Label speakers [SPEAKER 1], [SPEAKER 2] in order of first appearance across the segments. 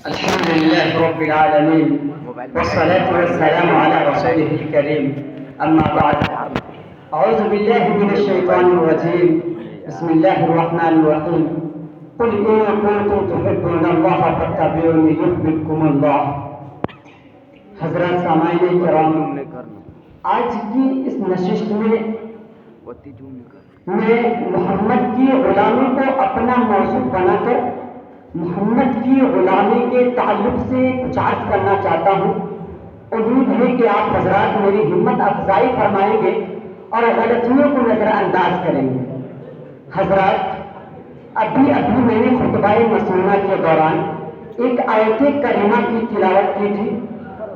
[SPEAKER 1] الحمد لله رب العالمين والصلاة والسلام على رسوله الكريم أما بعد أعوذ بالله من الشيطان الرجيم بسم الله الرحمن الرحيم قل إن كنتم تحبون الله فاتبعوني يحببكم الله. حضرات سامعین کرام، آج کی اس نشست میں میں محمد کی غلامی کو اپنا موضوع بنا کر محمد کی غلامی کے تعلق سے کچھ عرض کرنا چاہتا ہوں. امید ہے کہ آپ حضرات میری ہمت افزائی فرمائیں گے اور غلطیوں کو نظر انداز کریں گے. حضرات، ابھی میں نے خطبہ مسنونہ کے دوران ایک آیت کریمہ کی تلاوت کی تھی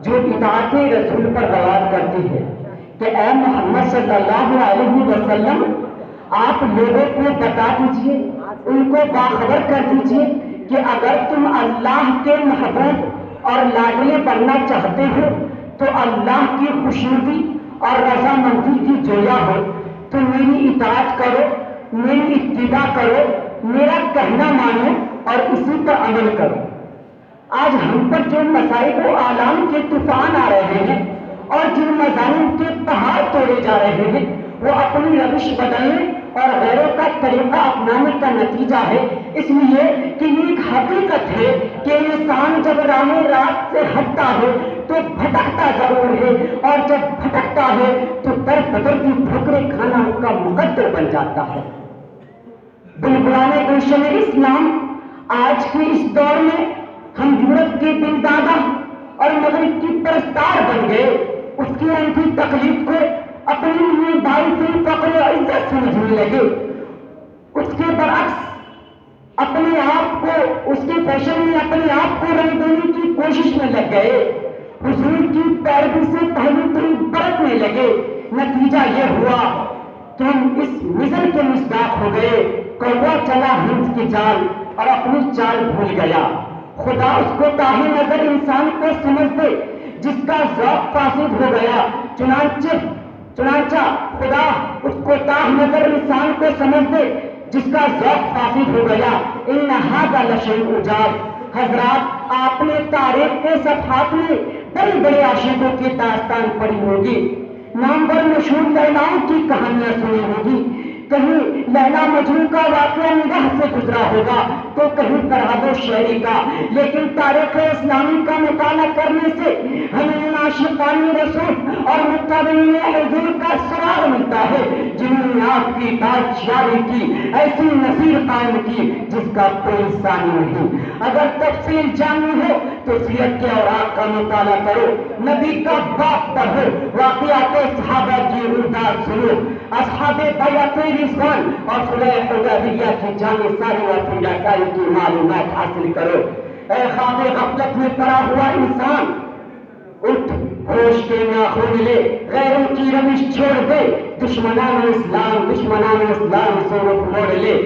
[SPEAKER 1] جو اطاعت رسول پر روایت کرتی ہے کہ اے محمد صلی اللہ علیہ وسلم، آپ لوگوں کو بتا دیجئے، ان کو باخبر کر دیجئے کہ اگر تم اللہ کے محبوب اور لاڈلے بننا چاہتے ہو تو اللہ کی خوشنودی اور رضامندی کی جویا ہو تو میری اطاعت کرو، میری اتباع کرو، میرا کہنا مانو اور اسی پر عمل کرو. آج ہم پر جو مصائب و آلام کے طوفان آ رہے ہیں اور جن مظالم کے پہاڑ توڑے جا رہے ہیں وہ اپنی روش بدلنے اور غیروں کا طریقہ اپنانے کا نتیجہ ہے. اس لیے کہ یہ ایک حقیقت ہے کہ انسان جب راہ راست سے ہٹتا ہے تو بھٹکتا ضرور ہے، اور جب بھٹکتا ہے تو در بدر کی ٹھوکریں کھانا ان کا مقدر بن جاتا ہے. بلبلان گلشن اسلام، آج کے اس دور میں ہم یورپ کے دل دادا اور مغرب کی پرستار بن گئے. اس کی انٹھی تقلید کو اپنی لیے باعث فخر و عزت سمجھنے لگے. اس کے برعکس اپنے آپ کو اس کے فیشن میں اپنے آپ کو رنگ دینے کی کوشش میں لگ گئے. حضور کی پیروی سے پہلے تری برتنے لگے. نتیجہ یہ ہوا کہ ہم اس مثل کے مصداق ہو گئے. کوا چلا ہنس کی جال اور اپنی چال بھول گیا. خدا اس کو تاہی نظر انسان کو سمجھ دے جس کا ذوق فاسد ہو گیا. چنانچہ خدا اس کو تاہ نظر انسان کو سمجھ دے جس کا ذوق فاسد ہو گیا. ان ھذا لشیء عجاب. حضرات، آپ نے تاریخ کے صفحات میں بڑے بڑے عاشقوں کی داستان پڑھی ہوگی، نامور مشہور لیلاؤں کی کہانیاں سنی ہوگی. کہیں لیلا مجنون کا واقعہ نگاہ سے گزرا ہوگا تو کہیں فرہاد و شعری کا. لیکن تاریخ اسلامی کا مطالعہ کرنے سے ہمیں ان عاشقان رسول اور متبعین حضور کا سراغ ملتا ہے جنہوں نے آپ کی تاجیاری کی، ایسی نظیر قائم کی جس کا کوئی ثانی نہیں. اگر تفصیل جاننی ہو تو سیرت کے اوراق کا مطالعہ کرو، نبی کا باب پڑھو، واقعات صحابہ کی رویداد سنو، اصحاب بیعت رضوان اور صلح حدیبیہ کی جامع ساری و کاری کی معلومات حاصل کرو. اے خواب غفلت میں پڑا ہوا انسان، اٹھ، ہوش کے ناخن لے، غیروں کی روش چھوڑ دے، دشمنان اسلام سے رخ موڑ لے،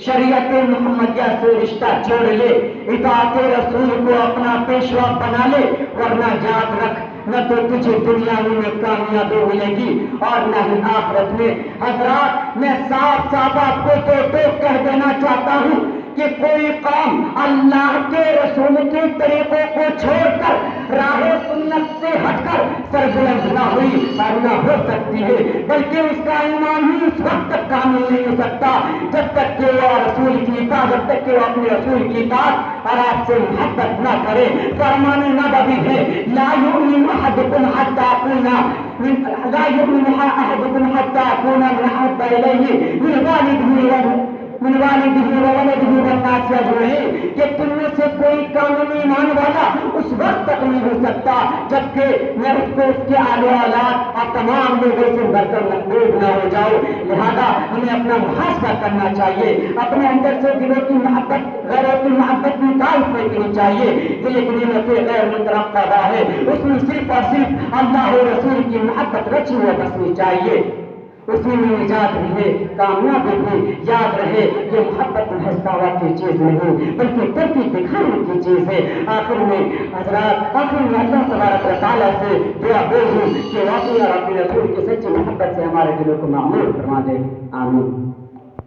[SPEAKER 1] شریعت محمدیہ سے رشتہ جوڑ لے، اطاعت رسول کو اپنا پیشوا بنا لے، ورنہ یاد رکھ نہ تو تجھے دنیا میں کامیابی ملے گی اور نہ ہی آخرت میں. حضرات، میں صاف آپ کو تو کہہ دینا چاہتا ہوں کہ کوئی قوم اللہ کے رسول کے طریقوں کو چھوڑ کر راہ سنت سے ہٹ کر سربلند نہ ہوئی اور نہ ہو سکتی ہے، بلکہ اس کا ایمان ہی اس وقت تک کامل نہیں ہو سکتا جب تک کہ وہ رسول کی اطاعت، جب تک کہ وہ اپنے رسول کی اطاعت اور آپ سے محبت نہ کرے. فرمان نبوی ہے، لا یؤمن احدکم حتی اکون من احب الیہ من والدہ وولدہ والناس اجمعین، کہ تم میں سے کوئی کامل ایمان والا اس وقت تک نہیں ہو سکتا جبکہ میں اس کو اس کے آل و اولاد اور تمام لوگوں سے بڑھ کر محبوب نہ ہو جاؤ. لہذا ہمیں اپنا محاسبہ کرنا چاہیے، اپنے اندر سے دلوں کی محبت، غیروں کی محبت نکال پھینکنی چاہیے. دل ایک نعمت غیر مترقبہ ہے، اس میں صرف اور صرف اللہ و رسول کی محبت رچی و بسنی چاہیے. اسی میں نجات بھی ہے، کامیابی بھی. یاد رہے کہ محبت محض دعویٰ کی چیز نہیں بلکہ کرتی دکھانے کی چیز ہے. آخر میں حضرات، اللہ تبارک و تعالیٰ سے دعا گو ہوں کہ واقعی رب رسول کی سچی محبت سے ہمارے دلوں کو معمور فرما دے. آمین.